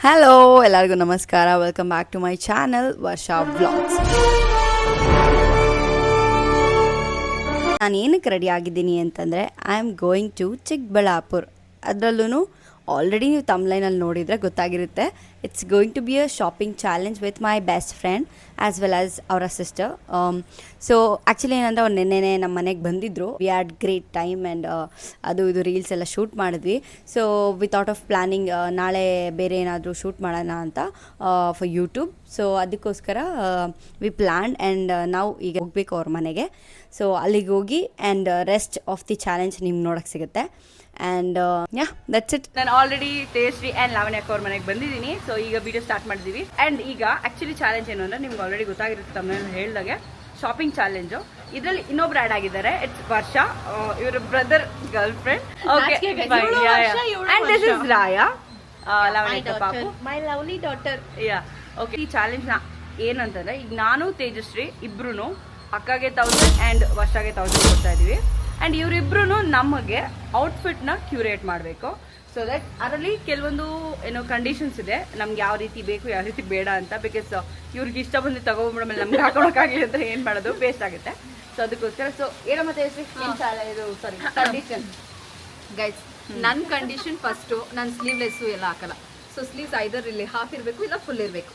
Hello ಎಲ್ಲರಿಗೂ ನಮಸ್ಕಾರ. Welcome back to my channel Varsha vlogs. ನಾನು ಏನಕ್ಕೆ ರೆಡಿ ಆಗಿದ್ದೀನಿ ಅಂತಂದರೆ I am going to Chikkaballapura. ಅದರಲ್ಲೂ ಆಲ್ರೆಡಿ ನೀವು ತಮ್ಲೈನಲ್ಲಿ ನೋಡಿದರೆ ಗೊತ್ತಾಗಿರುತ್ತೆ. It's going to be a shopping challenge with my best friend as well as ಅವರ ಸಿಸ್ಟರ್. ಸೊ ಆ್ಯಕ್ಚುಲಿ ಏನಂದರೆ ಅವ್ರು ನೆನ್ನೆನೇ ನಮ್ಮ ಮನೆಗೆ ಬಂದಿದ್ದರು. We had great time and ಅದು ಇದು ರೀಲ್ಸ್ ಎಲ್ಲ ಶೂಟ್ ಮಾಡಿದ್ವಿ. ಸೊ ವಿತೌಟ್ ಆಫ್ ಪ್ಲ್ಯಾನಿಂಗ್ ನಾಳೆ ಬೇರೆ ಏನಾದರೂ ಶೂಟ್ ಮಾಡೋಣ ಅಂತ ಫಾರ್ ಯೂಟ್ಯೂಬ್. ಸೊ ಅದಕ್ಕೋಸ್ಕರ ವಿ ಪ್ಲ್ಯಾನ್ ಆ್ಯಂಡ್ ನಾವು ಈಗ ಹೋಗಬೇಕು ಅವ್ರ ಮನೆಗೆ. ಸೊ ಅಲ್ಲಿಗೆ ಹೋಗಿ and rest of the challenge ನಿಮ್ಗೆ ನೋಡೋಕ್ಕೆ ಸಿಗುತ್ತೆ. And yeah that's it. ನಾನು ಆಲ್ರೆಡಿ ತೇಜಶ್ರೀ ಆ್ಯಂಡ್ ಲಾವಣ್ಯಕ್ಕ ಅವ್ರ ಮನೆಗೆ ಬಂದಿದ್ದೀನಿ. ಸೊ ಈಗ ವಿಡಿಯೋ ಸ್ಟಾರ್ಟ್ ಮಾಡಿದ್ದೀವಿ. ಆ್ಯಂಡ್ ಈಗ ಆ್ಯಕ್ಚುಲಿ ಚಾಲೆಂಜ್ ಏನು ಅಂದರೆ ನಿಮ್ಗೆ ಆಲ್ರೆಡಿ ಗೊತ್ತಾಗಿರುತ್ತೆ ತಮ್ಮಲ್ಲಿ ಹೇಳಿದಾಗೆ ಶಾಪಿಂಗ್ ಚಾಲೆಂಜು. ಇದರಲ್ಲಿ ಇನ್ನೊಬ್ರು ಆ್ಯಡ್ ಆಗಿದ್ದಾರೆ. ಇಟ್ಸ್ ವರ್ಷ, ಇವರ brother girlfriend. Okay and this is Raya, ಲಾವಣ್ಯಕ್ಕ Papu, my lovely daughter. Yeah okay. ಈ ಚಾಲೆಂಜ್ನ ಏನಂತಂದರೆ ಈಗ ನಾನು ತೇಜಶ್ರೀ ಇಬ್ರು ಅಕ್ಕಗೆ 1000 ಆ್ಯಂಡ್ ವರ್ಷಗೆ 1000 ಕೊಡ್ತಾ ಇದ್ದೀವಿ. ಆ್ಯಂಡ್ ಇವರಿಬ್ರು ನಮಗೆ ಔಟ್ಫಿಟ್ನ ಕ್ಯೂರೇಟ್ ಮಾಡಬೇಕು. ಸೊ ದಟ್ ಅದರಲ್ಲಿ ಕೆಲವೊಂದು ಏನೋ ಕಂಡೀಷನ್ಸ್ ಇದೆ, ನಮ್ಗೆ ಯಾವ ರೀತಿ ಬೇಕು ಯಾವ ರೀತಿ ಬೇಡ ಅಂತ. ಬಿಕಾಸ್ ಇವ್ರಿಗೆ ಇಷ್ಟ ಬಂದು ತಗೊಂಡ್ಬಿಡಮೇಲೆ ನಮ್ಗೆ ಹಾಕೊಳಕ್ಕಾಗಲಿ ಅಂತ ಏನು ಮಾಡೋದು ವೇಸ್ಟ್ ಆಗುತ್ತೆ. ಸೊ ಅದಕ್ಕೋಸ್ಕರ ಸೊ ಏನೋ ಮತ್ತೆ ಇದು ಸಾರಿ ಕಂಡೀಷನ್ ಗೈಸ್, ನನ್ನ ಕಂಡೀಷನ್ ಫಸ್ಟು ನಾನು ಸ್ಲೀವ್ಲೆಸ್ಸು ಎಲ್ಲ ಹಾಕಲ್ಲ. ಸೊ ಸ್ಲೀವ್ಸ್ ಐದರ್ ಇಲ್ಲಿ ಹಾಫ್ ಇರಬೇಕು ಇಲ್ಲ ಫುಲ್ ಇರಬೇಕು.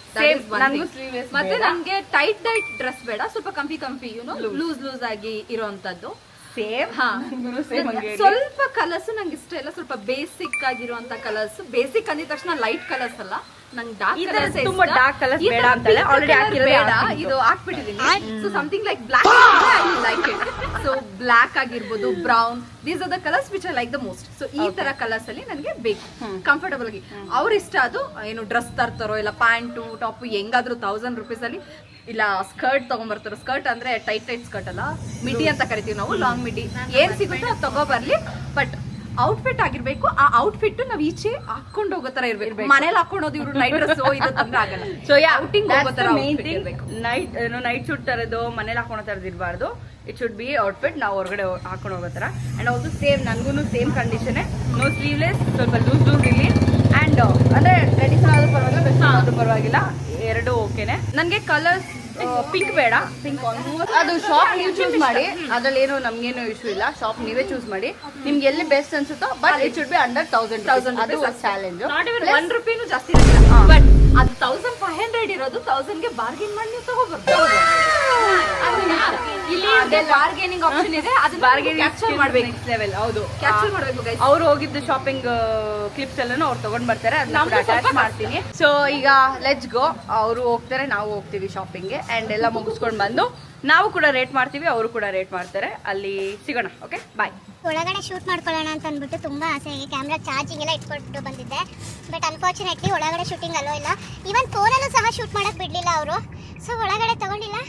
ಮತ್ತೆ ನನಗೆ ಟೈಟ್ ಡ್ರೆಸ್ ಬೇಡ, ಸ್ವಲ್ಪ ಕಂಫಿ ಲೂಸ್ ಆಗಿ ಇರೋಂಥದ್ದು. ಸ್ವಲ್ಪ ಕಲರ್ಸ್ ನಂಗೆ ಇಷ್ಟ ಇಲ್ಲ, ಸ್ವಲ್ಪ ಬೇಸಿಕ್ ಆಗಿರುವಂತ ಕಲರ್ಸ್. ಬೇಸಿಕ್ ಅಂದಿದ ತಕ್ಷಣ ಲೈಟ್ ಕಲರ್ಸ್ ಅಲ್ಲ, ನಂಗೆ ಡಾರ್ಕ್ ಕಲರ್ಸ್ ಬೇಡ. ಇದು ಹಾಕ್ಬಿಟ್ಟಿದೀನಿ. So something like black, I like it. So black ಆಗಿರ್ಬೋದು, brown, these are the colours which I like the most. So ಈ ತರ ಕಲರ್ಸ್ ಅಲ್ಲಿ ನನಗೆ ಬೇಕು ಕಂಫರ್ಟಬಲ್ ಆಗಿ. ಅವ್ರ ಇಷ್ಟ ಅದು ಏನು ಡ್ರೆಸ್ ತರ್ತಾರೋ ಇಲ್ಲ ಪ್ಯಾಂಟು ಟಾಪ್ ಹೆಂಗಾದ್ರೂ 1000 ರೂಪೀಸ್ ಅಲ್ಲಿ ಇಲ್ಲ ಸ್ಕರ್ಟ್ ತಗೊಂಡ್ಬರ್ತಾರೋ. ಸ್ಕರ್ಟ್ ಅಂದ್ರೆ ಟೈಟ್ ಸ್ಕರ್ಟ್ ಅಲ್ಲ, ಮಿಡಿ ಅಂತ ಕರಿತೀವಿ ನಾವು, ಲಾಂಗ್ ಮಿಡಿ. ಏನ್ ಸಿಗುತ್ತೋ ಅದು ತಗೋಬರ್ಲಿ, ಬಟ್ ಔಟ್ಫಿಟ್ ಆಗಿರ್ಬೇಕು. ಆ ಔಟ್ಫಿಟ್ ನಾವ್ ಈಚೆ ಹಾಕೊಂಡು ಹೋಗೋ ತರ ಇರ್ಬೇಕು. ಮನೇಲಿ ಹಾಕೊಂಡೋದು ಇವ್ರು ನೈಟ್ ಡ್ರೆಸ್ ಇದು ತಂದ್ರೆ ಆಗಲ್ಲ. ಸೊ ಔಟಿಂಗ್ ಹೋಗೋ ತರ ನೈಟ್ ಶೂಟ್ ತರದು ಮನೇಲಿ ಹಾಕೊಳೋ ತರದ್ ಇರಬಾರ್ದು. ಇಟ್ ಶುಡ್ ಬಿ ಔಟ್ಫಿಟ್ ನಾವು ಹೊರಗಡೆ ಹಾಕೊಂಡು ಹೋಗೋ ತರ. ಅಂಡ್ ಆಲ್ಸೋ ಸೇಮ್ ನನಗೂ ಸೇಮ್ ಕಂಡೀಷನ್, ನೋ ಸ್ಲೀವ್ಲೆಸ್, ಸ್ವಲ್ಪ ಲೂಸ್ ಇರಲಿ. ಅಂಡ್ ಅಂದ್ರೆ ಟ್ರೆಡಿಷನಲ್ ಆದ್ರೂ ಪರವಾಗಿಲ್ಲ, ವೆಸ್ಟರ್ನ್ ಆದ್ರೂ ಪರವಾಗಿಲ್ಲ, ಎರಡು ಓಕೆನೆ. ನನಗೆ ಕಲರ್ಸ್ ಪಿಂಕ್ ಬೇಡ. ಪಿಂಕ್ ಅದು ಶಾಪ್ ನೀವು ಚೂಸ್ ಮಾಡಿ, ಅದ್ರಲ್ಲಿ ಏನು ನಮ್ಗೇನು ಇಶ್ಯೂ ಇಲ್ಲ. ಶಾಪ್ ನೀವೇ ಚೂಸ್ ಮಾಡಿ, ನಿಮ್ಗೆ ಎಲ್ಲಿ ಬೆಸ್ಟ್ ಅನ್ಸುತ್ತೋ. But it should be under 1000 ಅದು ಚಾಲೆಂಜ್. ನಾಟ್ ಇವನ್ 1 ರೂಪಾಯಿನೂ ಜಾಸ್ತಿ ಇರಲ್ಲ. ಬಟ್ ಅದು 1500 ಇರೋದು 1000ಗೆ ಬಾರ್ಗೇನ್ ಮಾಡಿ ನೀವು ತಗೋಬರ್ತೀವಿ. ಇಲ್ಲಿ ಬಾರ್ಗೇನಿಂಗ್ ಆಪ್ಷನ್ ಇದೆ, ಅದು ಬಾರ್ಗೇನಿಂಗ್ ಕ್ಯಾಪ್ಚರ್ ಮಾಡ್ಬೇಕು. Next level. ಹೌದು, ಕ್ಯಾಪ್ಚರ್ ಮಾಡ್ಬೇಕು ಗೈಸ್. ಅವ್ರು ಹೋಗಿದ್ದು ಶಾಪಿಂಗ್ ಕ್ಲಿಪ್ಸ್ ಎಲ್ಲಾನು ಅವ್ರು ತಗೊಂಡ್ ಬರ್ತಾರೆ, ಅದನ್ನ ಅಟ್ಯಾಚ್ ಮಾಡ್ತೀನಿ. ಸೊ ಈಗ ಲೆಟ್ಸ್ ಗೋ. ಅವರು ಹೋಗ್ತಾರೆ, ನಾವು ಹೋಗ್ತೀವಿ ಶಾಪಿಂಗ್ಗೆ. ಅಂಡ್ ಎಲ್ಲ ಮುಗಿಸ್ಕೊಂಡು ಬಂದು ನಾವು ಕೂಡ ರೇಟ್ ಮಾಡ್ತೀವಿ, ಅವರು ಕೂಡ ರೇಟ್ ಮಾಡ್ತಾರೆ. ಅಲ್ಲಿ ಸಿಗೋಣ. ಓಕೆ, ಬಾಯ್. ಒಳಗಡೆ ಶೂಟ್ ಮಾಡ್ಕೊಳ್ಳೋಣ ಅಂತ ಅಂದ್ಬಿಟ್ಟು ತುಂಬ ಆಸೆಗೆ ಕ್ಯಾಮ್ರಾ ಚಾರ್ಜಿಂಗ್ ಎಲ್ಲ ಇಟ್ಕೊಟ್ಟು ಬಂದಿದ್ದೆ. ಬಟ್ ಅನ್ಫಾರ್ಚುನೇಟ್ಲಿ ಒಳಗಡೆ ಶೂಟಿಂಗ್ ಅಲ್ಲೋ ಇಲ್ಲ. ಈವನ್ ಫೋನಲ್ಲೂ ಸಹ ಶೂಟ್ ಮಾಡಕ್ಕೆ ಬಿಡಲಿಲ್ಲ ಅವರು. ಸೊ ಒಳಗಡೆ ತಗೊಂಡಿಲ್ಲ.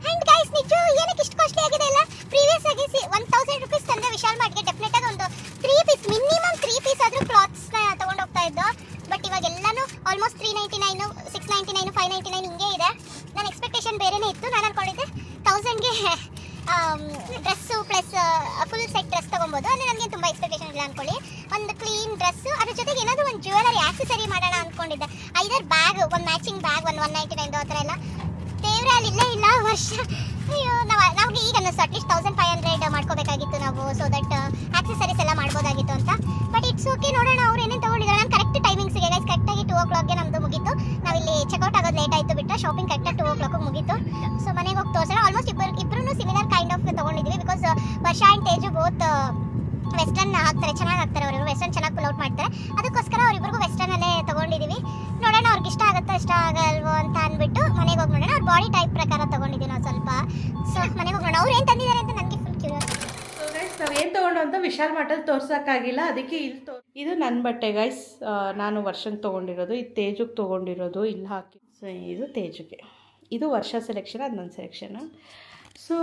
ಆ್ಯಂಡ್ ಗೈಸ್, ನಿಜ ಏನಕ್ಕೆ ಇಷ್ಟು ಕಾಸ್ಟ್ಲಿ ಆಗಿದೆ ಇಲ್ಲ. ಪ್ರೀವಿಯಸ್ ಆಗಿ 1000 ರೂಪೀಸ್ ತಂದೆ ವಿಶಾಲ್ ಮಾರ್ಟ್ಗೆ ಡೆಫಿನೆಟ್ ಆಗಿ ಒಂದು 3 ಪೀಸ್ ಮಿನಿಮಮ್ 3 ಪೀಸ್ ಆದರೂ ಕ್ಲಾತ್ಸ್ನ ತೊಗೊಂಡು ಹೋಗ್ತಾ ಇದ್ದು. ಬಟ್ ಇವಾಗ ಎಲ್ಲನೂ ಆಲ್ಮೋಸ್ಟ್ 399, 699, 599 ಹಿಂಗೆ ಇದೆ. ನನ್ನ ಎಕ್ಸ್ಪೆಕ್ಟೇಷನ್ ಬೇರೆನೇ ಇತ್ತು. ನಾನು ಅನ್ಕೊಂಡಿದ್ದೆ 1000ಗೆ dress plus full set dress ತೊಗೊಬೋದು. ಅಂದರೆ ನನಗೆ ತುಂಬ ಎಕ್ಸ್ಪೆಕ್ಟೇಷನ್ ಇಲ್ಲ ಅಂದ್ಕೊಳ್ಳಿ. ಒಂದು ಕ್ಲೀನ್ ಡ್ರೆಸ್ಸು, ಅದ್ರ ಜೊತೆಗೆ ಏನಾದರೂ ಒಂದು ಜ್ಯುವೆಲರಿ ಆಕ್ಸೆಸರಿ ಮಾಡೋಣ ಅಂದ್ಕೊಂಡಿದ್ದೆ. ಐದರ್ ಬ್ಯಾಗ್, ಒಂದು ಮ್ಯಾಚಿಂಗ್ ಬ್ಯಾಗ್, ಒಂದು 199 ಆ ಥರ ಎಲ್ಲ. ದೇವ್ರೆ ಅಲ್ಲಿ ಇಲ್ಲೇ ಇಲ್ಲ ವರ್ಷ. ಅಯ್ಯೋ, ನಮಗೆ ಈಗ ಅನ್ನಿಸ್ತು ಅಟ್ಲೀಸ್ಟ್ 1500 ಮಾಡ್ಕೋಬೇಕಾಗಿತ್ತು ನಾವು. ಸೊ ದಟ್ ಆಕ್ಸೆಸರೀಸ್ ಎಲ್ಲ ಮಾಡ್ಬೋದಾಗಿತ್ತು ಅಂತ. ಬಟ್ ಇಟ್ಸ್ ಓಕೆ, ನೋಡೋಣ ಅವ್ರು ಏನೇನು ತೊಗೊಂಡಿದ್ದಾರೆ. ನಾನು ಕರೆಕ್ಟ್ ಟೈಮಿಂಗ್ಸ್ಗೆ ಗೈಸ್, ಕರೆಕ್ಟಾಗಿ 2 o'clockಗೆ ನಮ್ಮದು ಮುಗೀತು. ನಾವಿಲ್ಲಿ ಚೆಕ್ಔಟ್ ಆಗೋದು ಲೇಟ್ ಆಯಿತು ಬಿಟ್ಟು ಶಾಪಿಂಗ್ ಕರೆಕ್ಟಾಗಿ 2 o'clock ಮುಗೀತು. ಸೊ ಮನೆಗೆ ಹೋಗಿ ತೋರಿಸೋಣ. ಆಲ್ಮೋಸ್ಟ್ ಇಬ್ಬರೂ ಸಿಮಿಲರ್ ಕೈಂಡ್ ಆಫ್ ತೊಗೊಂಡಿದ್ದೀವಿ. ಬಿಕಾಸ್ ವರ್ಷ ಆ್ಯಂಡ್ ತೇಜು ಬೋತ್ ವೆಸ್ಟರ್ನ್ ಹಾಕ್ತಾರೆ, ಚೆನ್ನಾಗಿ ಹಾಕ್ತಾರೆ. ಅವರು ವೆಸ್ಟರ್ನ್ ಚೆನ್ನಾಗಿ ಪುಲ್ ಔಟ್ ಮಾಡ್ತಾರೆ. ಅದಕ್ಕೋಸ್ಕರ ಅವರಿಬ್ಬರಿಗೂ ವೆಸ್ಟರ್ನಲ್ಲೇ ತೊಗೊಂಡಿದ್ದೀವಿ. ನೋಡೋಣ ಅವ್ರಿಗೆ ಇಷ್ಟ ಆಗುತ್ತೋ ಇಷ್ಟ ಆಗಲ್ವೋ ಅಂತ ಅಂದ್ಬಿಟ್ಟು ಮನೆಗೆ ಹೋಗಿ ನೋಡೋಣ. ಅವ್ರ ಬಾಡಿ ಟೈಪ್ ಪ್ರಕಾರ ತೊಗೊಂಡಿದ್ದೀವಿ ನಾವು ಸ್ವಲ್ಪ. ಸೊ ಮನೆಗೆ ಹೋಗಿ ನೋಡೋಣ ಅವ್ರು ಏನು ತಂದಿದ್ದಾರೆ ಅಂತ ನನಗೆ ಫುಲ್ ಕ್ಯೂರಿಯಾಸಿಟಿ. ನಾವು ಏನು ತೊಗೊಂಡು ಅಂತ ವಿಶಾಲ್ ಮಾರ್ಟಲ್ಲಿ ತೋರ್ಸೋಕ್ಕಾಗಿಲ್ಲ, ಅದಕ್ಕೆ ಇಲ್ಲಿ ಇದು ನನ್ನ ಬಟ್ಟೆ ಗೈಸ್. ನಾನು ವರ್ಷಕ್ಕೆ ತೊಗೊಂಡಿರೋದು, ಇದು ತೇಜುಗೆ ತೊಗೊಂಡಿರೋದು. ಇಲ್ಲಿ ಹಾಕಿ. ಸೊ ಇದು ತೇಜುಗೆ, ಇದು ವರ್ಷ ಸೆಲೆಕ್ಷನ್, ಅದು ನನ್ನ ಸೆಲೆಕ್ಷನ್. ಸೊ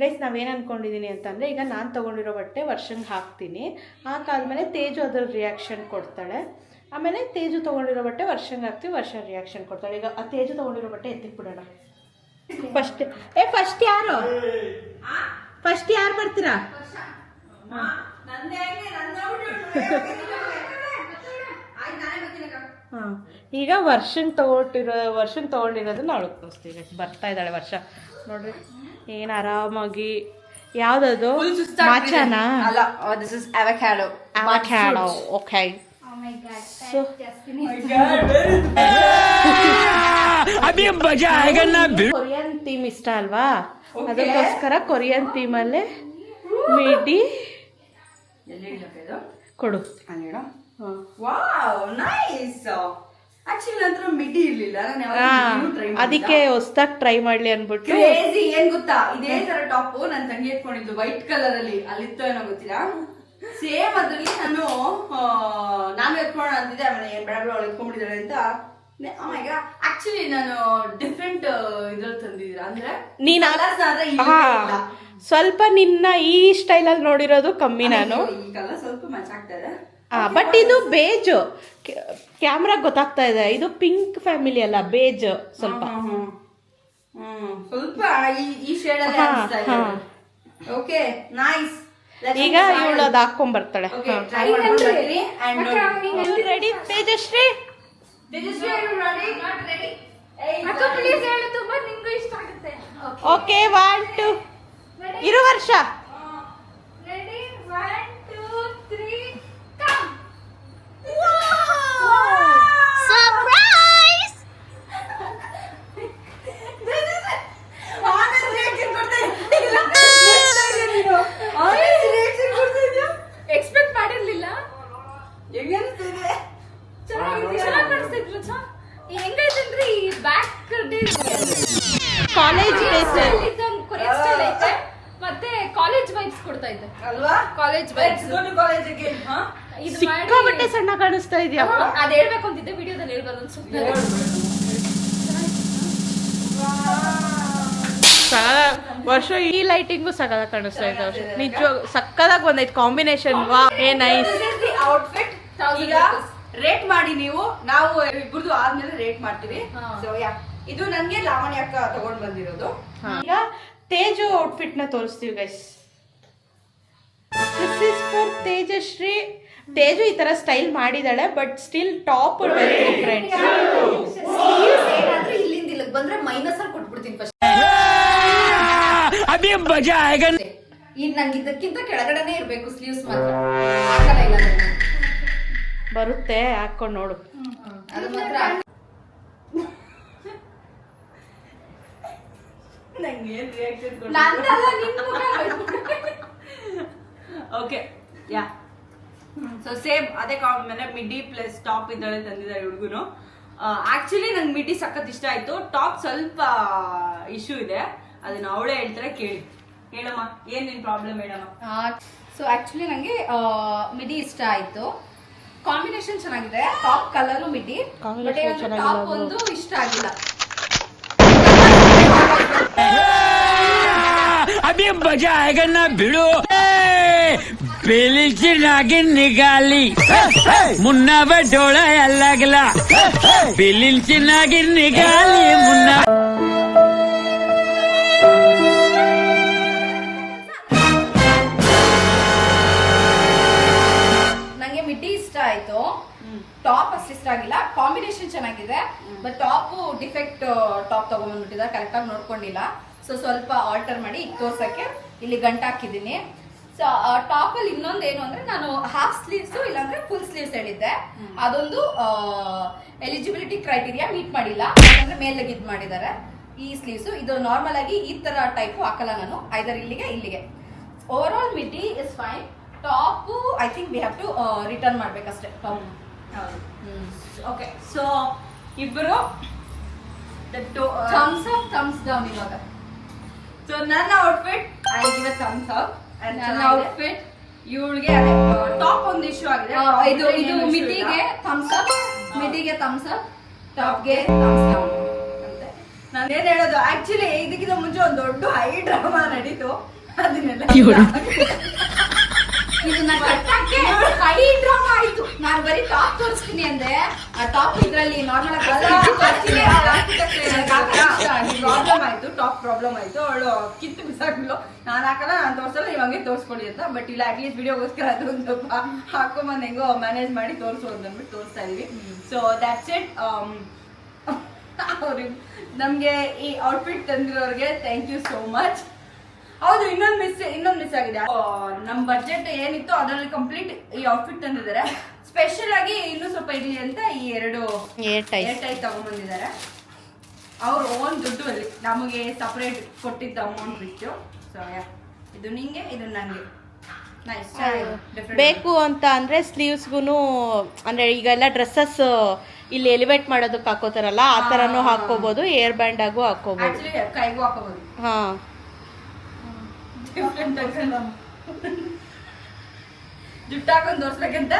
ಗೈಸ್, ನಾವೇನು ಅಂದ್ಕೊಂಡಿದ್ದೀನಿ ಅಂತಂದರೆ, ಈಗ ನಾನು ತೊಗೊಂಡಿರೋ ಬಟ್ಟೆ ವರ್ಷಂಗೆ ಹಾಕ್ತೀನಿ. ಹಾಕಾದ್ಮೇಲೆ ತೇಜು ಅದರ ರಿಯಾಕ್ಷನ್ ಕೊಡ್ತಾಳೆ. ಆಮೇಲೆ ತೇಜು ತೊಗೊಂಡಿರೋ ಬಟ್ಟೆ ವರ್ಷಂಗೆ ಹಾಕ್ತೀವಿ, ವರ್ಷ ರಿಯಾಕ್ಷನ್ ಕೊಡ್ತಾಳೆ. ಈಗ ಆ ತೇಜು ತೊಗೊಂಡಿರೋ ಬಟ್ಟೆ ಎತ್ತಿಕ್ಬಿಡೋಣ. ಫಸ್ಟ್ ಯಾರು ಬರ್ತೀರಾ? ಹಾಂ ಈಗ ವರ್ಷನ್ ತೊಗೊಂಡಿರೋದನ್ನ ಅವಳು ತೋರಿಸ್ತೀವಿ. ಬರ್ತಾ ಇದ್ದಾಳೆ ವರ್ಷ ನೋಡ್ರಿ ಏನು ಆರಾಮಾಗಿ. ಯಾವುದದು ಮಾಚಾನಾ? ಅಲ್ಲ, this is avocado. Avocado. Okay. So, Korean theme ಇಷ್ಟ ಅಲ್ವಾ, ಅದಕ್ಕೋಸ್ಕರ ಕೊರಿಯನ್ ಥೀಮಲ್ಲೇ ಮಿಡಿ ಕೊಡು. Wow, nice. ಆಕ್ಚುಲಿ ನಂತರ ಮಿಡಿ ಇರ್ಲಿಲ್ಲ, ಅದಕ್ಕೆ ಹೊಸ್ದಾಗಿ ಟ್ರೈ ಮಾಡ್ಲಿ ಅನ್ಬಿಟ್ಟು. ಕ್ರೇಜಿ. ಏನ್ ಗೊತ್ತಾ, ಇದೇ ತರ ಟಾಪ್ ನನ್ನ ತಂಗಿ ಎತ್ಕೊಂಡಿದ್ದು ವೈಟ್ ಕಲರ್ ಅಲ್ಲಿ, ಅಲ್ಲಿತ್ತು ಏನೋ ಗೊತ್ತಿಲ್ಲ. ಸೇಮ್ ಅದ್ರಲ್ಲಿ ನಾನು ಎತ್ಕೊಳ್ಳೋಣ ಅಂತಿದ್ದೆ, ಆಮೇಲೆ ಏನ್ ಬೇಡ ಅವಳು ಎತ್ಕೊಂಡ್ಬಿಟ್ಟಿದ್ದಾಳೆ ಅಂತ. ಆಕ್ಚುಲಿ ನಾನು ಡಿಫ್ರೆಂಟ್ ಇದ್ರಲ್ಲಿ ತಂದಿದ್ದೀರಾ ಅಂದ್ರೆ ನೀನ್ ಸ್ವಲ್ಪ ನಿನ್ನ ಈ ಸ್ಟೈಲಲ್ಲಿ ನೋಡಿರೋದು ಕಮ್ಮಿ ನಾನು. ಈ ಕಲರ್ ಸ್ವಲ್ಪ ಮ್ಯಾಚ್ ಆಗ್ತಾ ಇದೆ. ಬಟ್ ಇದು ಬೇಜ್, ಕ್ಯಾಮ್ರಾ ಗೊತ್ತಾಗ್ತಾ ಇದೆ. ಇದು ಪಿಂಕ್ ಫ್ಯಾಮಿಲಿ ಅಲ್ಲ, ಬೇಜ್ ಸ್ವಲ್ಪ ಸ್ವಲ್ಪ ಈ ಶೇಡ್ ಅಲ್ಲಿ ಅನಿಸ್ತಾ ಇದೆ. Okay, nice. ಈಗ ಇವಳು ಅದು ಹಾಕೊಂಡ್ ಬರ್ತಾಳೆ. ರೆಡಿ ತೇಜಶ್ರೀ? ಓಕೆ, 1 2 ಇರು ವರ್ಷ. ಸರ್ಪ್ರೈಸ್! ಎಕ್ಸ್ಪೆಕ್ಟ್ ಮಾಡಿರ್ಲಿಲ್ಲ. ಹೆಂಗೈತಂದ್ರೆ ಈ ಬ್ಯಾಕ್ ಕಾಲೇಜ್ ಕೊರಿಯನ್ ಸ್ಟೈಲ್ ಐತೆ, ಮತ್ತೆ ಕಾಲೇಜ್ ವೈಬ್ಸ್ ಕೊಡ್ತಾ ಇದೆ ಅಲ್ವಾ? College vibes. ಸಿಕ್ಕಾಪಟ್ಟೆ ಸಣ್ಣ ಕಾಣಿಸ್ತಾ ಇದೆಯಾ? ಅದ್ ಹೇಳ್ಬೇಕು ಅಂತಿದ್ದೆ, ವಿಡಿಯೋದಲ್ಲಿ ಹೇಳ್ಬಾರ್ದು ಅನ್ಸುತ್ತೆ. ವರ್ಷ ಈ ಲೈಟಿಂಗು ಸಕ್ಕದಾಗ ಕಾಣಿಸ್ತಾ ಇದೆ. ನಿಜ ಸಕ್ಕದಾಗ ಬಂದೈತೆ ಕಾಂಬಿನೇಷನ್. ವಾ, ಏ ನೈಸ್ ಔಟ್ಫಿಟ್. ಈಗ ರೇಟ್ ಮಾಡಿ ನೀವು, ನಾವು ಇಬ್ಬರದು ಆದ್ಮೇಲೆ ರೇಟ್ ಮಾಡ್ತೀವಿ. ಸೊ ಯಾ, ಇದು ನನ್ಗೆ ಲಾವಣ್ಯ ಅಕ್ಕ ತಗೊಂಡ್ ಬಂದಿರೋದು. ಈಗ ತೇಜು ಔಟ್ಫಿಟ್ ನ ತೋರಿಸ್ತೀವಿ guys. This is for Tejashree. Teju ಈ ತರ ಸ್ಟೈಲ್ ಮಾಡಿದಾಳೆ, but still top very different. ಇಲ್ಲಿಂದ ಇಲ್ಲಿಗೆ ಬಂದ್ರೆ ಮೈನಸ್ ಅಲ್ಲಿ ಕೊಟ್ಬಿಡ್ತೀನಿ ಫಸ್ಟ್. ಈಗ ನಂಗೆ ಇದಕ್ಕಿಂತ ಕೆಳಗಡೆನೆ ಇರ್ಬೇಕು ಸ್ಲೀವ್ಸ್ ಮಾತ್ರ. ಆಗಲ್ಲ ಇಲ್ಲ ಬರುತ್ತೆ, ಹಾಕೊಂಡ್ ನೋಡು. ಅದು ಮಾತ್ರ. ಓಕೆ, ಯಾ. ಸೊ ಸೇಮ್ ಅದೇ ಮಿಡಿ ಪ್ಲಸ್ ಟಾಪ್ ಇದ್ದಾಳೆ ತಂದಿದ್ದಾರೆ ಹುಡುಗನು. ಆಕ್ಚುಲಿ ನಂಗೆ ಮಿಡಿ ಸಖತ್ ಇಷ್ಟ ಆಯ್ತು. ಟಾಪ್ ಸ್ವಲ್ಪ ಇಶ್ಯೂ ಇದೆ, ಅದನ್ನ ಅವಳೇ ಹೇಳ್ತಾರೆ, ಕೇಳಿ. ಹೇಳಮ್ಮ, ಏನ್ ನಿನ್ ಪ್ರಾಬ್ಲಮ್ ಹೇಳಮ್ಮ. ಸೊ ಆಕ್ಚುಲಿ ನಂಗೆ ಮಿಡಿ ಇಷ್ಟ ಆಯ್ತು. ಕಾಂಬಿನೇಷನ್ ಚೆನ್ನಾಗಿದೆ, ಟಾಪ್ ಕಲರ್ ಮಿಡಿ. ಬಟ್ ಟಾಪ್ ಒಂದು ಇಷ್ಟ ಆಗಿಲ್ಲ. अभी मजा आएगा ना भिड़ो बेलीची नागिन निकाली मुन्ना बटोला अलगला बेलीची नागिन निकाली मुन्ना. ನಂಗೆ ಮಿಡ್ಡಿ ಇಷ್ಟ ಆಯ್ತು, ಟಾಪ್ ಅಷ್ಟು ಇಷ್ಟ ಆಗಿಲ್ಲ. ಕಾಂಬಿನೇಷನ್ ಚೆನ್ನಾಗಿದೆ, ಬಟ್ ಟಾಪ್ ಡಿಫೆಕ್ಟ್ ಟಾಪ್ ತಗೊಂಡ್ಬಂದ್ಬಿಟ್ಟಿದ್ದಾರೆ, ಕರೆಕ್ಟ್ ಆಗಿ ನೋಡ್ಕೊಂಡಿಲ್ಲ. ಸೊ ಸ್ವಲ್ಪ ಆಲ್ಟರ್ ಮಾಡಿ ಈಗ ತೋರ್ಸಕ್ಕೆ ಇಲ್ಲಿ ಗಂಟು ಹಾಕಿದ್ದೀನಿ. ಸೊ ಟಾಪ್ ಅಲ್ಲಿ ಇನ್ನೊಂದು ಏನು ಅಂದ್ರೆ, ನಾನು ಹಾಫ್ ಸ್ಲೀವ್ಸ್ ಇಲ್ಲಾಂದ್ರೆ ಫುಲ್ ಸ್ಲೀವ್ಸ್ ಹೇಳಿದ್ದೆ. ಅದೊಂದು ಎಲಿಜಿಬಿಲಿಟಿ ಕ್ರೈಟೀರಿಯಾ ಮೀಟ್ ಮಾಡಿಲ್ಲ, ಯಾಕಂದ್ರೆ ಮೇಲೆ ಇದ್ ಮಾಡಿದ್ದಾರೆ. ಈ ಸ್ಲೀವ್ಸ್ ಇದು ನಾರ್ಮಲ್ ಆಗಿ ಈ ತರ ಟೈಪ್ ಹಾಕಲ್ಲ ನಾನು, ಐದರ್ ಇಲ್ಲಿಗೆ. Overall midi is fine. Top I think we have to return ಮಾಡ್ಬೇಕಷ್ಟೇ ಟಾಪ್. ಓಕೆ, ಸೊ ಇಬ್ಬರು ಥಮ್ಸ್ ಅಪ್ ಥಮ್ಸ್ ಡೌನ್ ಇವಾಗ. ಸೊ ನನ್ನ outfit I give a thumbs up. ನನ್ನ ಔಟ್ಫಿಟ್ ಇವಳಿಗೆ ಟಾಪ್ ಒಂದು ಇಶ್ಯೂ ಆಗಿದೆ. ಇದು ಮಿಡ್ಡಿಗೆ ಥಮ್ಸ್ ಅಪ್, ಮಿಡ್ಡಿಗೆ ಥಮ್ಸ್ ಅಪ್, ಟಾಪ್ಗೆ ಥಮ್ಸ್ ಡೌನ್ ಅಂತೆ. ನಾನು ಏನ್ ಹೇಳೋದು, ಆಕ್ಚುಲಿ ಇದಕ್ಕಿಂತ ಮುಂಚೆ ಒಂದು ದೊಡ್ಡ ಹೈ ಡ್ರಾಮಾ ನಡೀತು, ಅದನ್ನೆಲ್ಲ ಇದು ನಾನು ಕಟ್ಟಕ್ಕೆ ಕಡಿ ಡ್ರಾಮಾ ಆಯ್ತು. ನಾನು ಬರೀ ಟಾಪ್ ತೋರಿಸ್ತೀನಿ ಅಂದೆ, ಆ ಟಾಪ್ ಇದ್ರಲ್ಲಿ ನಾರ್ಮಲ್ ಪ್ರಾಬ್ಲಮ್ ಆಯ್ತು, ಟಾಪ್ ಪ್ರಾಬ್ಲಮ್ ಆಯ್ತು. ಅವಳು ಕಿತ್ತು ಬಿಸಾಕ್ಲು, ನಾನು ಹಾಕಲ್ಲ, ನಾನು ತೋರ್ಸಲ್ಲ, ನೀವು ಹಂಗೆ ತೋರಿಸ್ಕೊಳ್ಳಿ ಅಂತ. ಬಟ್ ಇಲ್ಲ, ಅಟ್ಲೀಸ್ಟ್ ವಿಡಿಯೋಗೋಸ್ಕರ ಅದು ಒಂದು ಸ್ವಲ್ಪ ಹಾಕೊಂಬಂದು ಹೆಂಗೋ ಮ್ಯಾನೇಜ್ ಮಾಡಿ ತೋರಿಸೋದು ಅಂದ್ಬಿಟ್ಟು ತೋರಿಸ್ತಾ ಇದೀವಿ. So that's it. ಅವ್ರಿಗೆ ನಮ್ಗೆ ಈ ಔಟ್ಫಿಟ್ ತಂದಿರೋರಿಗೆ ಥ್ಯಾಂಕ್ ಯು ಸೋ ಮಚ್. ಹೌದು, ಇನ್ನೊಂದು ಮಿಸ್ ಆಗಿದೆ. ನಮ್ ಬಜೆಟ್ ಏನಿತ್ತು ಅದರಲ್ಲಿ ಕಂಪ್ಲೀಟ್ ಈ ಔಟ್ಫಿಟ್ ತಂದಿದ್ದಾರೆ. ಸ್ಪೆಷಲ್ ಆಗಿ ಇನ್ನೂ ಸ್ವಲ್ಪ ಇರ್ಲಿ ಅಂತ ಈ 2 ಏರ್ ಟೈ ತಗೊಂಡ್ಬಂದಿದ್ದಾರೆ. ಅವ್ರ ಓನ್ ದುಡ್ಡು ಅಲ್ಲಿ ನಮಗೆ ಸಪರೇಟ್ ಕೊಟ್ಟಿದ್ದ ಅಮೌಂಟ್ ಬಿಟ್ಟು. ಸೊ ಇದು ನಿಂಗೆ, ಇದು ನಂಗೆ. ನೈಸ್. ಬೇಕು ಅಂತ ಅಂದ್ರೆ ಸ್ಲೀವ್ಸ್ಗೂ ಅಂದ್ರೆ ಈಗೆಲ್ಲ ಡ್ರೆಸ್ಸಸ್ ಇಲ್ಲಿ ಎಲಿವೇಟ್ ಮಾಡೋದಕ್ಕೆ ಹಾಕೋತಾರಲ್ಲ, ಆ ತರನು ಹಾಕೋಬಹುದು, ಏರ್ ಬ್ಯಾಂಡ್ ಆಗು ಹಾಕೋಬಹುದು. ಆಕ್ಚುಲಿ ಕೈಗೂ ಹಾಕೋಬಹುದು. ಹಾ, ಜುಟ್ಟು ಹಾಕೊಂಡು ತೋರ್ಸ್ಬೇಕಂತ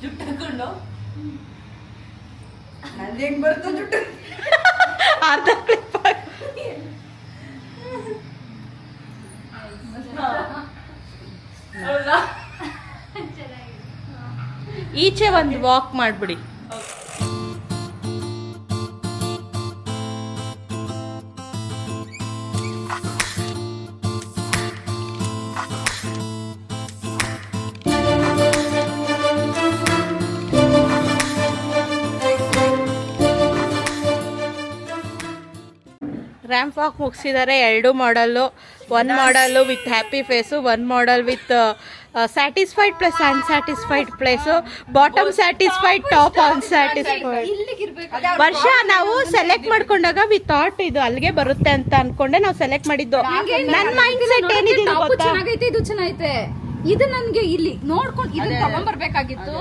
ಜುಟ್ಟು ಹಾಕೊಂಡು ನಂದು ಹೆಂಗ್ ಬರ್ತು ಜುಟ್ಟು. ಅರ್ಧ ಕ್ಲಿಪ್ ಹೌದಾ? ಈಚೆ ಒಂದು ವಾಕ್ ಮಾಡ್ಬಿಡಿ. ರ್ಯಾಂಪ್ ವಾಕ್ ಮುಗಿಸಿದ್ದಾರೆ. 2 ಮಾಡಲ್ಲು, 1 ಮಾಡಲ್ಲು ವಿತ್ ಹ್ಯಾಪಿ ಫೇಸು, 1 ಮಾಡಲ್ with satisfied plus unsatisfied place, bottom satisfied, top unsatisfied. Varsha ನಾವು ಸೆಲೆಕ್ಟ್ ಮಾಡ್ಕೊಂಡಾಗ ವಿ ಥಾಟ್ ಇದು ಅಲ್ಲಿಗೆ ಬರುತ್ತೆ ಅಂತ ಅನ್ಕೊಂಡೆ ನಾವು ಸೆಲೆಕ್ಟ್ ಮಾಡಿದ್ದು. ನನ್ನ ಮೈಂಡ್ ಸೆಟ್ ಏನಿದೆ ಗೊತ್ತಾ, ಚೆನ್ನಾಗೈತೆ, ಇದು ಚೆನ್ನಾಗೈತೆ, ಇದು ನನ್ಗೆ ಇಲ್ಲಿ ನೋಡ್ಕೊಂಡು ಇದನ್ನ ತಗೊಂಡ್ಬರ್ಬೇಕಾಗಿತ್ತು.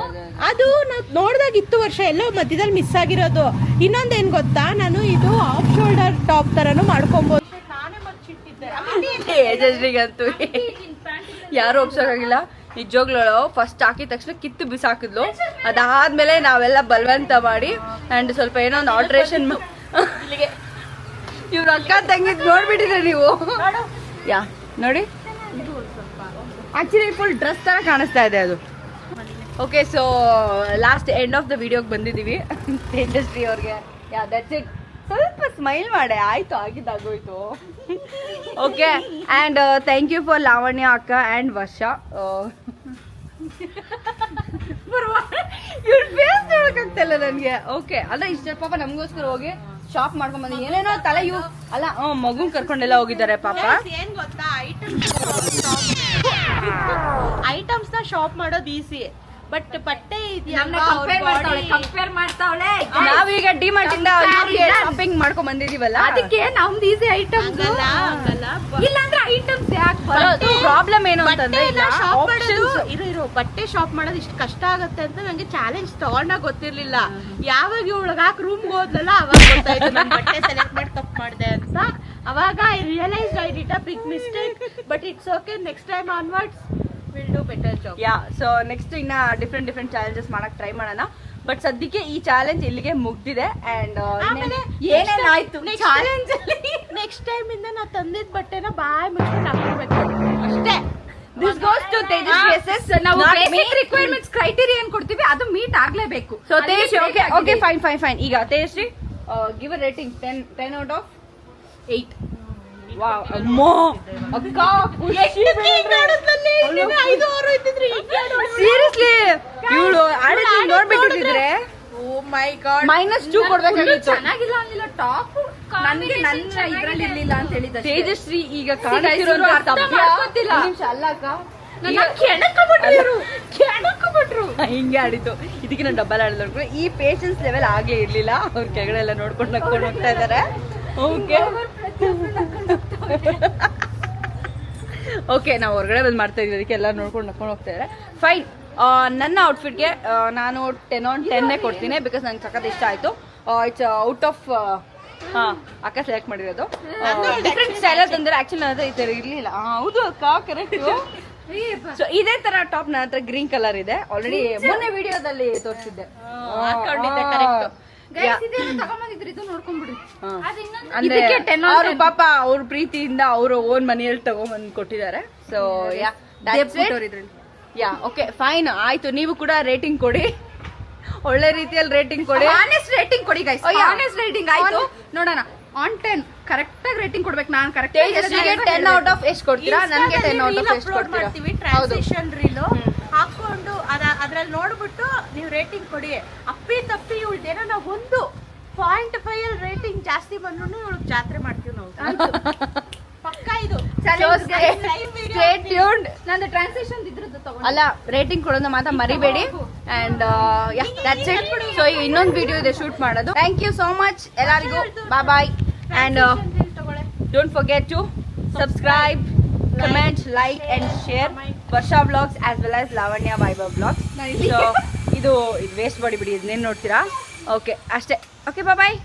ಅದು ನಾವು ನೋಡ್ದಾಗಿತ್ತು ವರ್ಷ, ಎಲ್ಲೋ ಮಧ್ಯದಲ್ಲಿ ಮಿಸ್ ಆಗಿರೋದು. ಇನ್ನೊಂದೇನ್ ಗೊತ್ತಾ, ನಾನು ಇದು ಆಫ್ ಶೋಲ್ಡರ್ ಟಾಪ್ ತರನು ಮಾಡ್ಕೊಬಹುದು. ಯಜಸ್ವಿಗಂತೂ ಯಾರು ಒಪ್ಸೋಕಾಗಿಲ್ಲ. ನಿಜವಾಗ್ಲೂ ಫಸ್ಟ್ ಹಾಕಿದ ತಕ್ಷಣ ಕಿತ್ತು ಬಿಸಾಕಿದ್ಲು. ಅದಾದ್ಮೇಲೆ ನಾವೆಲ್ಲ ಬಲವಂತ ಮಾಡಿ ಅಂಡ್ ಸ್ವಲ್ಪ ಏನೋ ಒಂದು ಆಲ್ಟ್ರೇಷನ್ ಇವ್ರ ಅಕ್ಕ ತಂಗಿದ್ ನೋಡ್ಬಿಟ್ಟಿದ್ರೆ ನೀವು. ಯಾ ನೋಡಿ, ಆಕ್ಚುಲಿ ಫುಲ್ ಡ್ರೆಸ್ ತರ ಕಾಣಿಸ್ತಾ ಇದೆ ಅದು. Okay, so last end of the ವಿಡಿಯೋಗೆ ಬಂದಿದ್ದೀವಿ. ತೇಜಸ್ವಿ ಅವ್ರಿಗೆ ಯಾ ದಟ್ಸ್ ಇಟ್. ಸ್ವಲ್ಪ ಸ್ಮೈಲ್ ಮಾಡೆ, ಆಯ್ತು, ಆಗಿದ್ದಾಗೋಯ್ತು. Okay, and thank you for Lavanya ಅಕ್ಕ ಆ್ಯಂಡ್ ವರ್ಷ. ಇವ್ರ ಫೇಸ್ ನೋಡೋಕ್ಕಾಗ್ತಿಲ್ಲ ನನಗೆ. ಓಕೆ, ಅಲ್ಲ ಇಷ್ಟ ಪಾಪ ನಮಗೋಸ್ಕರ ಹೋಗಿ ಶಾಪ್ ಮಾಡ್ಕೊಂಡ್ ಬಂದು ಏನೇನೋ ತಲೆ ಇವು ಅಲ್ಲ ಮಗುನ್ ಕರ್ಕೊಂಡೆಲ್ಲ ಹೋಗಿದ್ದಾರೆ ಪಾಪ. ಏನ್ ಗೊತ್ತಾ, ಐಟಮ್ಸ್ ನ ಶಾಪ್ ಮಾಡೋದು ಈಸಿ, ಬಟ್ ಬಟ್ಟೆ ಕಂಪೇರ್ ಮಾಡ್ತಾವಳೆ. ನಾವೀಗ ಡಿಮಾರ್ಟ್ ಇಂದ ಶಾಪಿಂಗ್ ಮಾಡ್ಕೊಂಡ್ ಬಂದಿದೀವಲ್ಲ, ಅದಕ್ಕೆ ನಮ್ದು ಈಸಿ ಐಟಮ್ಸ್. ಇಲ್ಲಾಂದ್ರೆ ಐಟಮ್ಸ್ ಯಾಕೆ ಬರೋದು? ಪ್ರಾಬ್ಲಮ್ ಏನು ಅಂತಂದ್ರೆ ಇರೋ ಬಟ್ಟೆ ಶಾಪ್ ಮಾಡೋದು ಇಷ್ಟು ಕಷ್ಟ ಆಗತ್ತೆ ಅಂತ ನಂಗೆ ಚಾಲೆಂಜ್ ತಗೊಂಡಾಗ ಗೊತ್ತಿರ್ಲಿಲ್ಲ. ಯಾವಾಗ ಇವಳಗಾಕ್ ರೂಮ್ಗೆ ಹೋದ್ಲಲ್ಲ ಅವಾಗ ಗೊತ್ತಾಯ್ತು ನಾನು ಬಟ್ಟೆ ಸೆಲೆಕ್ಟ್ ಮಾಡಿ ತಪ್ಪು ಮಾಡಿದೆ ಅಂತ. ಅವಾಗ I realise I did a big mistake, but it's okay, next time onwards will do better job. Yeah, so next ಇನ್ನ ಡಿಫ್ರೆಂಟ್ ಚಾಲೆಂಜಸ್ ಮಾಡಕ್ ಟ್ರೈ ಮಾಡೋಣ. ಬಟ್ ಸದ್ಯಕ್ಕೆ ಈ ಚಾಲೆಂಜ್ ಇಲ್ಲಿಗೆ ಮುಗ್ದಿದೆ. ಅಂಡ್ ಏನೇನಾಯ್ತು ಚಾಲೆಂಜ್ ಅಲ್ಲಿ, ನೆಕ್ಸ್ಟ್ ಟೈಮ್ ಇಂದ ನಾವು ತಂದಿದ್ ಬಟ್ಟೆನ ಬಾಯ್ ಮುಚ್ಕೊಂಡು ಹಾಕೋಬೇಕು ಅಷ್ಟೇ. This goes to Tejaswi S. ನಾವು ಬೇಸಿಕ್ ರಿಕ್ವೈರ್ಮೆಂಟ್ಸ್ ಕ್ರೈಟೀರಿಯಾ ಏನ್ ಕೊಡ್ತೀವಿ ಅದು ಮೀಟ್ ಆಗ್ಲೇಬೇಕು. So Tejaswi, okay fine. ಈಗ Tejasvi give a rating 10 out of 8. Wow, ಅಮ್ಮೋ ಅಕ್ಕ ಸೀರಿಯಸ್ಲಿ ಇವಳು ನೋಡ್ಬಿಟ್ಟಿದ್ರೆ -2 ಕೊಡ್ಬೇಕಾಗಿತ್ತು. ಚೆನ್ನಾಗಿಲ್ಲ ಅಂದಿಲ್ಲ ಟಾಪ್, ನನ್ಗೆ ನನ್ನ ಇದ್ರಲ್ಲಿ ಇರ್ಲಿಲ್ಲ ಅಂತ ಹೇಳಿದ ತೇಜಸ್ವಿ ಈಗ ಹಿಂಗೆ ಆಡಿತು. ಇದಕ್ಕೆ ನಾನು ಡಬ್ಬಲ್ ಆಡಿದ್ರು. ಈ ಪೇಷನ್ಸ್ ಲೆವೆಲ್ ಆಗೇ ಇರ್ಲಿಲ್ಲ. ಅವ್ರ ಕೆಳಗಡೆ ಎಲ್ಲ ನೋಡ್ಕೊಂಡು ನಕ್ಕೊಂಡು ಹೋಗ್ತಾ ಇದಾರೆ. ಓಕೆ, ನಾವು ಹೊರಗಡೆ ಬಂದು ಮಾಡ್ತಾ ಇದೀವಿ, ಅದಕ್ಕೆ ಎಲ್ಲ ನೋಡ್ಕೊಂಡು ನಕ್ಕೊಂಡು ಹೋಗ್ತಾ ಇದಾರೆ. ಫೈನ್. ನನ್ನ ಔಟ್ಫಿಟ್ಗೆ ನಾನು 10 on 10 ಕೊಡ್ತೀನಿ, ಬಿಕಾಸ್ ನಂಗೆ ಸಖತ್ ಇಷ್ಟ ಆಯ್ತು. ಇಟ್ಸ್ ಔಟ್ ಆಫ್ ಅಕ್ಕ ಸೆಲೆಕ್ಟ್ ಮಾಡಿರೋದು. ಡಿಫ್ರೆಂಟ್ ಸ್ಟೈಲ್ ತಂದ್ರೆ ಆಕ್ಚುಲಿ ನನ್ನ ಹತ್ರ ಈ ತರ ಇರ್ಲಿಲ್ಲ. ಹೌದು ಅಕ್ಕ, ಕರೆಕ್ಟ್. ಸೊ ಇದೇ ತರ ಟಾಪ್ ನನ್ನ ಹತ್ರ ಗ್ರೀನ್ ಕಲರ್ ಇದೆ. ಆಲ್ರೆಡಿ ಮೊನ್ನೆ ವಿಡಿಯೋದಲ್ಲಿ ತೋರಿಸಿದ್ದೆ. ಅಂದ್ರೆ ಅವರು ಪಾಪ ಅವ್ರ ಪ್ರೀತಿಯಿಂದ ಅವರು ಓನ್ ಮನೆಯಲ್ಲಿ ತಗೊಂಡ್ಬಂದು ಕೊಟ್ಟಿದ್ದಾರೆ. ಸೊ ಯಾ ಓಕೆ ಫೈನ್ ಆಯ್ತು. ನೀವು ಕೂಡ ರೇಟಿಂಗ್ ಕೊಡಿ, ಒಳ್ಳೆ ರೀತಿಯಲ್ಲಿ ರೇಟಿಂಗ್ ಕೊಡಿ. ಆನೆಸ್ಟ್ ರೇಟಿಂಗ್ ಕೊಡಿ guys. Oh, yeah. Honest rating ಆಯ್ತು. ನೋಡೋಣ ಆನ್ 10 ಕರೆಕ್ಟ್ ಆಗಿ ರೇಟಿಂಗ್ ಕೊಡ್ಬೇಕು. ನಾನು ಕರೆಕ್ಟ್ ತೇಜಸ್ವಿಗೆ 10 ಔಟ್ ಆಫ್ ಎಷ್ಟು ಕೊಡ್ತೀರಾ? ನನಗೆ 10 ಔಟ್ ಆಫ್ ಎಷ್ಟು ಕೊಡ್ತೀರಾ? ಮಾಡ್ತೀವಿ ಟ್ರಾನ್ಸಿಷನ್ ರೀಲು ಹಾಕೊಂಡು ಅದ್ರಲ್ಲಿ ನೋಡ್ಬಿಟ್ಟು ನೀವು ರೇಟಿಂಗ್ ಕೊಡಿ. ಅಪ್ಪಿ ತಪ್ಪಿ ಇವಳ್ದೇನೋ ನಾವು 1.5 ಅಲ್ಲಿ ರೇಟಿಂಗ್ ಜಾಸ್ತಿ ಬಂದ್ರು ಇವಳು ಜಾತ್ರೆ ಮಾಡ್ತೀವಿ ನಾವು. ಪಕ್ಕ ಇದು Stay tuned. ನಂದು ಟ್ರಾನ್ಸಿಷನ್ ಇದ್ರದ್ದು ತಗೊಂಡು ಅಲ್ಲ ರೇಟಿಂಗ್ ಕೊಡೋದನ್ನ ಮಾತ್ರ ಮರಿಬೇಡಿ. And that's it. ಸೊ ಇನ್ನೊಂದು ವಿಡಿಯೋ ಇದೆ ಶೂಟ್ ಮಾಡೋದು. ಥ್ಯಾಂಕ್ ಯು ಸೋ ಮಚ್ ಎಲ್ಲರಿಗೂ. Bye and don't forget to subscribe, comment, like and share Varsha vlogs as well as Lavanya Vaibhav vlogs. So ಇದು ವೇಸ್ಟ್ ಮಾಡಿಬಿಡಿ, ಇದನ್ನೇನು ನೋಡ್ತೀರಾ? ಓಕೆ ಅಷ್ಟೇ. ಓಕೆ ಬಾಯ್.